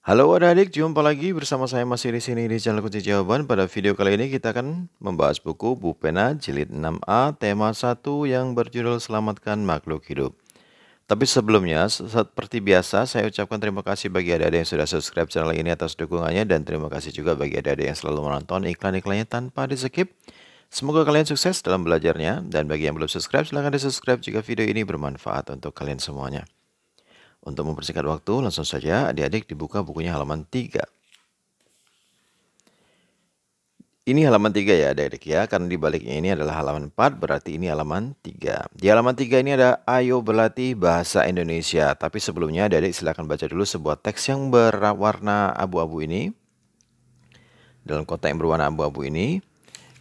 Halo adik-adik, jumpa lagi bersama saya masih di sini di channel Kunci Jawaban. Pada video kali ini kita akan membahas buku Bu Pena Jilid 6A tema 1 yang berjudul Selamatkan Makhluk Hidup. Tapi sebelumnya, seperti biasa, saya ucapkan terima kasih bagi adik-adik yang sudah subscribe channel ini atas dukungannya, dan terima kasih juga bagi adik-adik yang selalu menonton iklan-iklannya tanpa di-skip. Semoga kalian sukses dalam belajarnya, dan bagi yang belum subscribe, silahkan di-subscribe jika video ini bermanfaat untuk kalian semuanya. Untuk mempersingkat waktu, langsung saja adik-adik dibuka bukunya halaman 3. Ini halaman 3 ya adik-adik ya, karena di baliknya ini adalah halaman 4, berarti ini halaman 3. Di halaman 3 ini ada ayo berlatih bahasa Indonesia. Tapi sebelumnya adik-adik silakan baca dulu sebuah teks yang berwarna abu-abu ini. Dalam kotak yang berwarna abu-abu ini.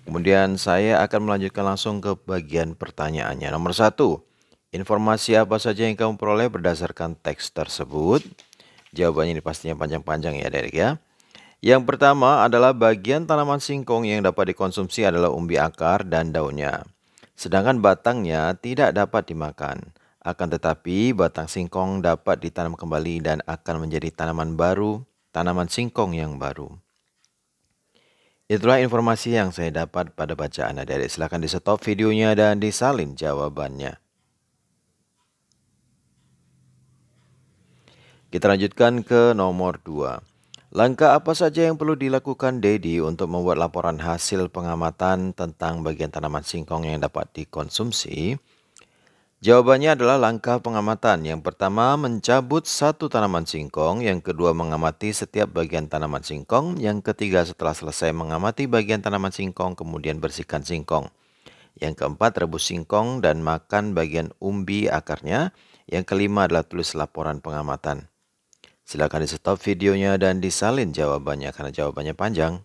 Kemudian saya akan melanjutkan langsung ke bagian pertanyaannya. Nomor 1. Informasi apa saja yang kamu peroleh berdasarkan teks tersebut? Jawabannya ini pastinya panjang-panjang ya adik-adik ya. Yang pertama adalah bagian tanaman singkong yang dapat dikonsumsi adalah umbi akar dan daunnya. Sedangkan batangnya tidak dapat dimakan. Akan tetapi batang singkong dapat ditanam kembali dan akan menjadi tanaman baru, tanaman singkong yang baru. Itulah informasi yang saya dapat pada bacaan adik-adik. Silahkan di stop videonya dan disalin jawabannya. Kita lanjutkan ke nomor 2. Langkah apa saja yang perlu dilakukan Dedi untuk membuat laporan hasil pengamatan tentang bagian tanaman singkong yang dapat dikonsumsi? Jawabannya adalah langkah pengamatan. Yang pertama, mencabut satu tanaman singkong. Yang kedua, mengamati setiap bagian tanaman singkong. Yang ketiga, setelah selesai mengamati bagian tanaman singkong, kemudian bersihkan singkong. Yang keempat, rebus singkong dan makan bagian umbi akarnya. Yang kelima adalah tulis laporan pengamatan. Silakan di stop videonya dan disalin jawabannya karena jawabannya panjang.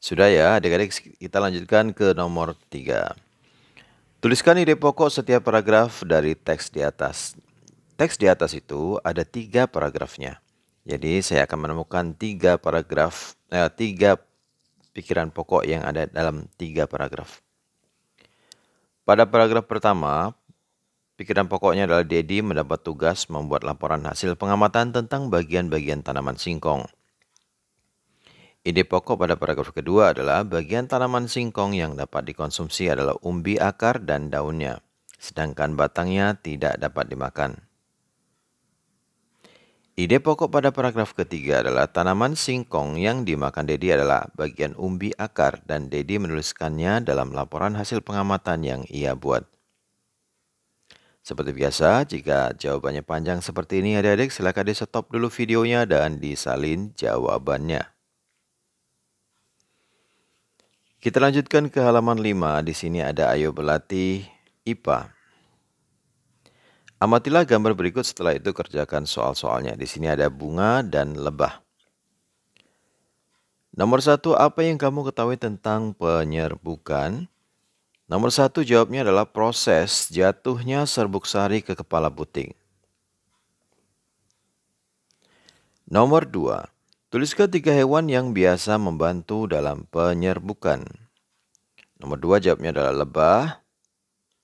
Sudah ya adik-adik, kita lanjutkan ke nomor 3. Tuliskan ide pokok setiap paragraf dari teks di atas. Teks di atas itu ada 3 paragrafnya. Jadi saya akan menemukan 3 pikiran pokok yang ada dalam 3 paragraf. Pada paragraf pertama, pikiran pokoknya adalah Dedi mendapat tugas membuat laporan hasil pengamatan tentang bagian-bagian tanaman singkong. Ide pokok pada paragraf kedua adalah bagian tanaman singkong yang dapat dikonsumsi adalah umbi akar dan daunnya, sedangkan batangnya tidak dapat dimakan. Ide pokok pada paragraf ketiga adalah tanaman singkong yang dimakan Dedi adalah bagian umbi akar dan Dedi menuliskannya dalam laporan hasil pengamatan yang ia buat. Seperti biasa, jika jawabannya panjang seperti ini adik-adik, silakan di stop dulu videonya dan disalin jawabannya. Kita lanjutkan ke halaman 5. Di sini ada ayo berlatih IPA. Amatilah gambar berikut, setelah itu kerjakan soal-soalnya. Di sini ada bunga dan lebah. Nomor 1, apa yang kamu ketahui tentang penyerbukan? Nomor 1 jawabnya adalah proses jatuhnya serbuk sari ke kepala puting. Nomor 2. Tuliskan 3 hewan yang biasa membantu dalam penyerbukan. Nomor 2 jawabnya adalah lebah,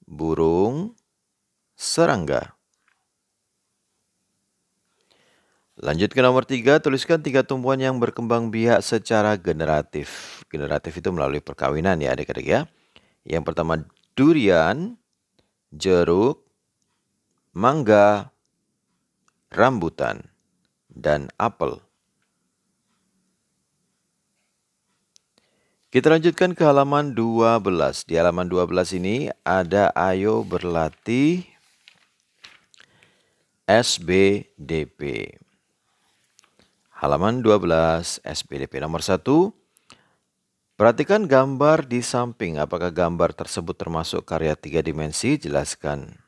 burung, serangga. Lanjut ke nomor 3, tuliskan 3 tumbuhan yang berkembang biak secara generatif. Generatif itu melalui perkawinan ya adik-adik ya. Yang pertama durian, jeruk, mangga, rambutan, dan apel. Kita lanjutkan ke halaman 12. Di halaman 12 ini ada ayo berlatih SBDP. Halaman 12 SBDP nomor 1. Perhatikan gambar di samping. Apakah gambar tersebut termasuk karya 3 dimensi? Jelaskan.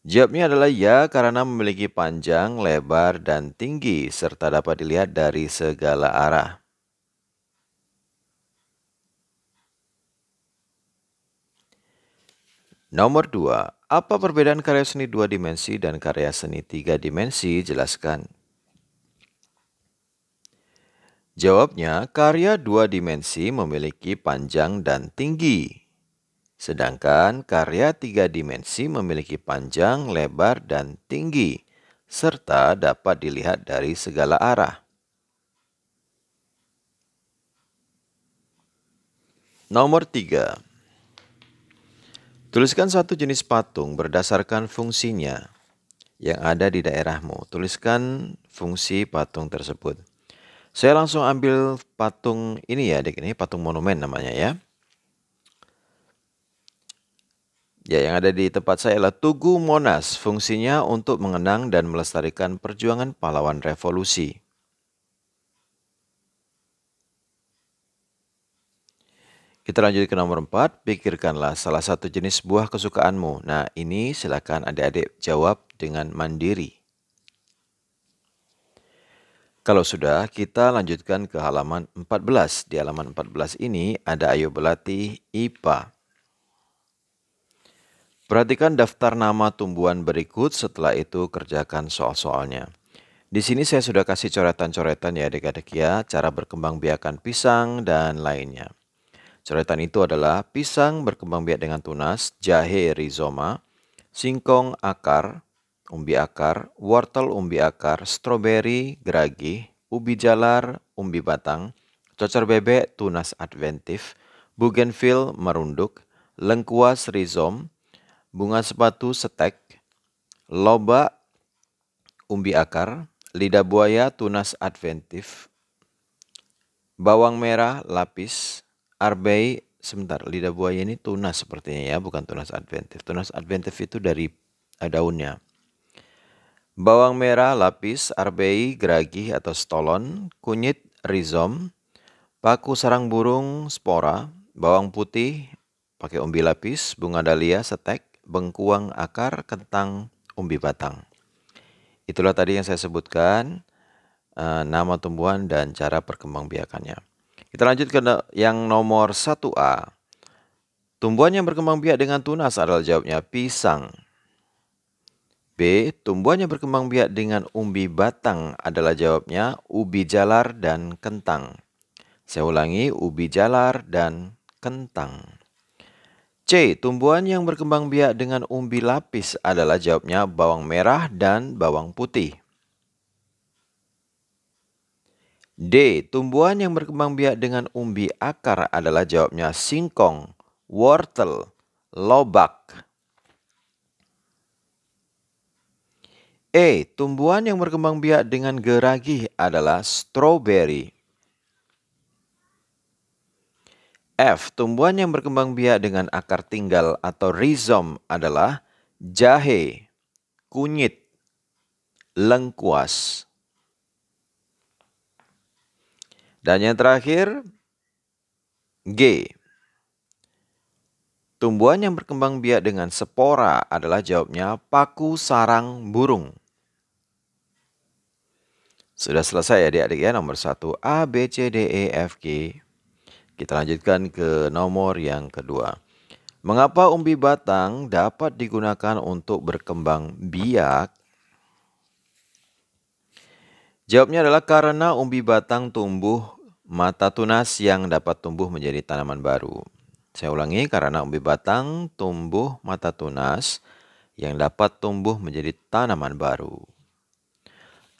Jawabnya adalah ya, karena memiliki panjang, lebar, dan tinggi, serta dapat dilihat dari segala arah. Nomor 2. Apa perbedaan karya seni 2 dimensi dan karya seni 3 dimensi? Jelaskan. Jawabnya, karya 2 dimensi memiliki panjang dan tinggi, Sedangkan karya 3 dimensi memiliki panjang, lebar, dan tinggi, serta dapat dilihat dari segala arah. Nomor 3. Tuliskan satu jenis patung berdasarkan fungsinya yang ada di daerahmu. Tuliskan fungsi patung tersebut. Saya langsung ambil patung ini ya, adik. Ini patung monumen namanya ya. Ya, yang ada di tempat saya adalah Tugu Monas. Fungsinya untuk mengenang dan melestarikan perjuangan pahlawan revolusi. Kita lanjut ke nomor 4. Pikirkanlah salah satu jenis buah kesukaanmu. Nah, ini silakan adik-adik jawab dengan mandiri. Kalau sudah, kita lanjutkan ke halaman 14. Di halaman 14 ini ada Ayo Berlatih IPA. Perhatikan daftar nama tumbuhan berikut, setelah itu kerjakan soal-soalnya. Di sini saya sudah kasih coretan-coretan ya adik-adik ya, cara berkembang biakan pisang dan lainnya. Coretan itu adalah pisang berkembang biak dengan tunas, jahe rizoma, singkong akar, umbi akar, wortel umbi akar, stroberi geragih, ubi jalar, umbi batang, cocer bebek tunas adventif, bougainville merunduk, lengkuas rizom, bunga sepatu setek, lobak umbi akar, lidah buaya tunas adventif, bawang merah lapis, arbei, sebentar, lidah buaya ini tunas sepertinya ya, bukan tunas adventif. Tunas adventif itu dari daunnya. Bawang merah lapis, arbei, geragih atau stolon, kunyit, rizom, paku sarang burung, spora, bawang putih, pakai umbi lapis, bunga dahlia, setek, bengkuang akar, kentang, umbi batang. Itulah tadi yang saya sebutkan, nama tumbuhan dan cara perkembangbiakannya. Kita lanjut ke yang nomor 1A. Tumbuhan yang berkembang biak dengan tunas adalah jawabnya pisang. B. Tumbuhan yang berkembang biak dengan umbi batang adalah jawabnya ubi jalar dan kentang. Saya ulangi, ubi jalar dan kentang. C. Tumbuhan yang berkembang biak dengan umbi lapis adalah jawabnya bawang merah dan bawang putih. D. Tumbuhan yang berkembang biak dengan umbi akar adalah jawabnya singkong, wortel, lobak. E. Tumbuhan yang berkembang biak dengan geragih adalah stroberi. F. Tumbuhan yang berkembang biak dengan akar tinggal atau rizom adalah jahe, kunyit, lengkuas. Dan yang terakhir, G. Tumbuhan yang berkembang biak dengan spora adalah jawabnya paku sarang burung. Sudah selesai ya adik-adik ya, nomor 1 A, B, C, D, E, F, G. Kita lanjutkan ke nomor yang kedua. Mengapa umbi batang dapat digunakan untuk berkembang biak? Jawabnya adalah karena umbi batang tumbuh mata tunas yang dapat tumbuh menjadi tanaman baru. Saya ulangi, karena umbi batang tumbuh mata tunas yang dapat tumbuh menjadi tanaman baru.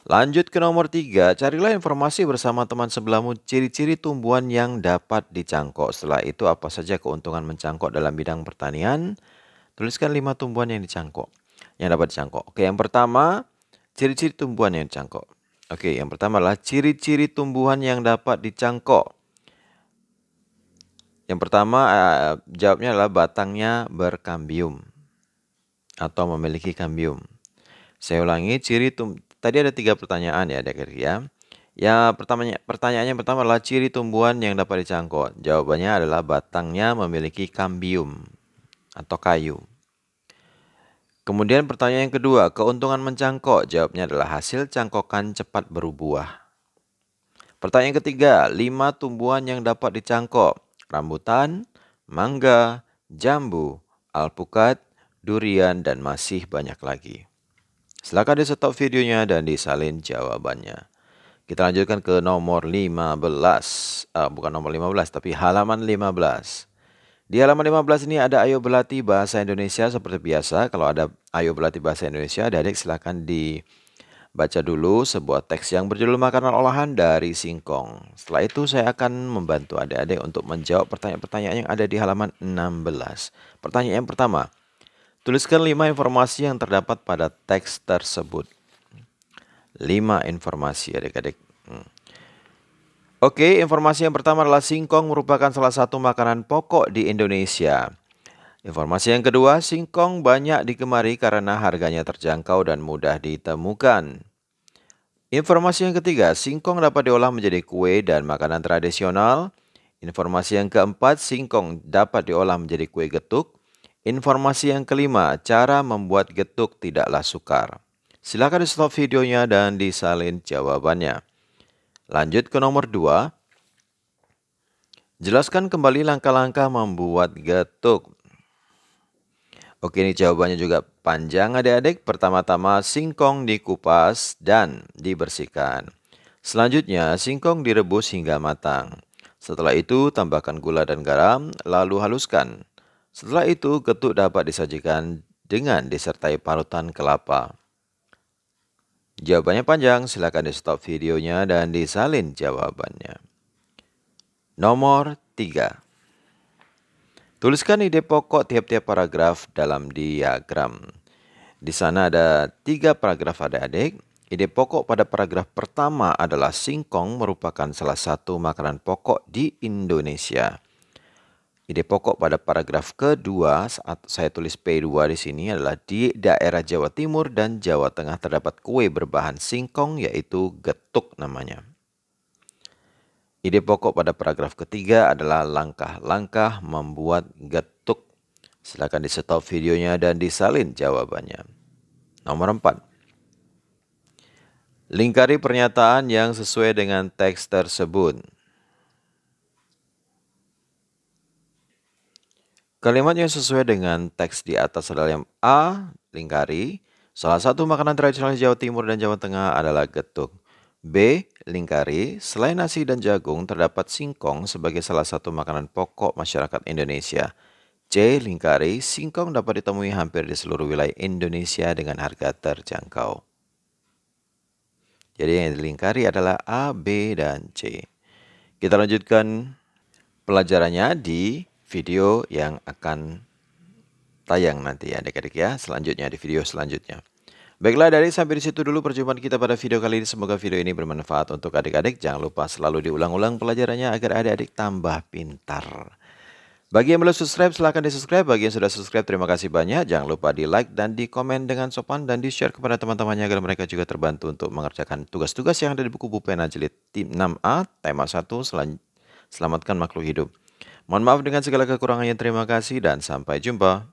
Lanjut ke nomor 3, carilah informasi bersama teman sebelahmu ciri-ciri tumbuhan yang dapat dicangkok. Setelah itu apa saja keuntungan mencangkok dalam bidang pertanian? Tuliskan 5 tumbuhan yang dicangkok, yang dapat dicangkok. Oke, yang pertama, ciri-ciri tumbuhan yang dicangkok. Oke, yang pertama adalah ciri-ciri tumbuhan yang dapat dicangkok. Yang pertama, jawabnya adalah batangnya berkambium atau memiliki kambium. Saya ulangi, tadi ada 3 pertanyaan ya adik-adik ya. Pertanyaannya pertama adalah ciri tumbuhan yang dapat dicangkok. Jawabannya adalah batangnya memiliki kambium atau kayu. Kemudian pertanyaan yang kedua, keuntungan mencangkok. Jawabnya adalah hasil cangkokan cepat berbuah. Pertanyaan ketiga, 5 tumbuhan yang dapat dicangkok. Rambutan, mangga, jambu, alpukat, durian, dan masih banyak lagi. Silakan di stop videonya dan disalin jawabannya. Kita lanjutkan ke nomor 15. Bukan nomor 15, tapi halaman 15. Di halaman 15 ini ada ayo berlatih bahasa Indonesia seperti biasa. Kalau ada ayo berlatih bahasa Indonesia, adik-adik silakan dibaca dulu sebuah teks yang berjudul makanan olahan dari singkong. Setelah itu saya akan membantu adik-adik untuk menjawab pertanyaan-pertanyaan yang ada di halaman 16. Pertanyaan yang pertama, tuliskan 5 informasi yang terdapat pada teks tersebut. 5 informasi adik-adik. Oke, informasi yang pertama adalah singkong merupakan salah satu makanan pokok di Indonesia. Informasi yang kedua, singkong banyak digemari karena harganya terjangkau dan mudah ditemukan. Informasi yang ketiga, singkong dapat diolah menjadi kue dan makanan tradisional. Informasi yang keempat, singkong dapat diolah menjadi kue getuk. Informasi yang kelima, cara membuat getuk tidaklah sukar. Silakan di stop videonya dan disalin jawabannya. Lanjut ke nomor 2. Jelaskan kembali langkah-langkah membuat getuk. Oke, ini jawabannya juga panjang adik-adik. Pertama-tama singkong dikupas dan dibersihkan. Selanjutnya singkong direbus hingga matang. Setelah itu tambahkan gula dan garam, lalu haluskan. Setelah itu getuk dapat disajikan dengan disertai parutan kelapa. Jawabannya panjang, silakan di stop videonya dan disalin jawabannya. Nomor 3. Tuliskan ide pokok tiap-tiap paragraf dalam diagram. Di sana ada 3 paragraf adik-adik. Ide pokok pada paragraf pertama adalah singkong merupakan salah satu makanan pokok di Indonesia. Ide pokok pada paragraf kedua, saat saya tulis P2 di sini adalah di daerah Jawa Timur dan Jawa Tengah terdapat kue berbahan singkong yaitu getuk namanya. Ide pokok pada paragraf ketiga adalah langkah-langkah membuat getuk. Silakan di stop videonya dan disalin jawabannya. Nomor 4. Lingkari pernyataan yang sesuai dengan teks tersebut. Kalimat yang sesuai dengan teks di atas adalah yang A, lingkari. Salah satu makanan tradisional Jawa Timur dan Jawa Tengah adalah getuk. B, lingkari. Selain nasi dan jagung, terdapat singkong sebagai salah satu makanan pokok masyarakat Indonesia. C, lingkari. Singkong dapat ditemui hampir di seluruh wilayah Indonesia dengan harga terjangkau. Jadi yang dilingkari adalah A, B, dan C. Kita lanjutkan pelajarannya di video yang akan tayang nanti ya adik-adik ya, selanjutnya di video selanjutnya. Baiklah, dari sampai di situ dulu perjumpaan kita pada video kali ini. Semoga video ini bermanfaat untuk adik-adik. Jangan lupa selalu diulang-ulang pelajarannya agar adik-adik tambah pintar. Bagi yang belum subscribe, silahkan di subscribe. Bagi yang sudah subscribe, terima kasih banyak. Jangan lupa di like dan di komen dengan sopan dan di share kepada teman-temannya agar mereka juga terbantu untuk mengerjakan tugas-tugas yang ada di buku Pena Jilid 6A, tema 1, Selamatkan Makhluk Hidup. Mohon maaf dengan segala kekurangannya. Terima kasih dan sampai jumpa.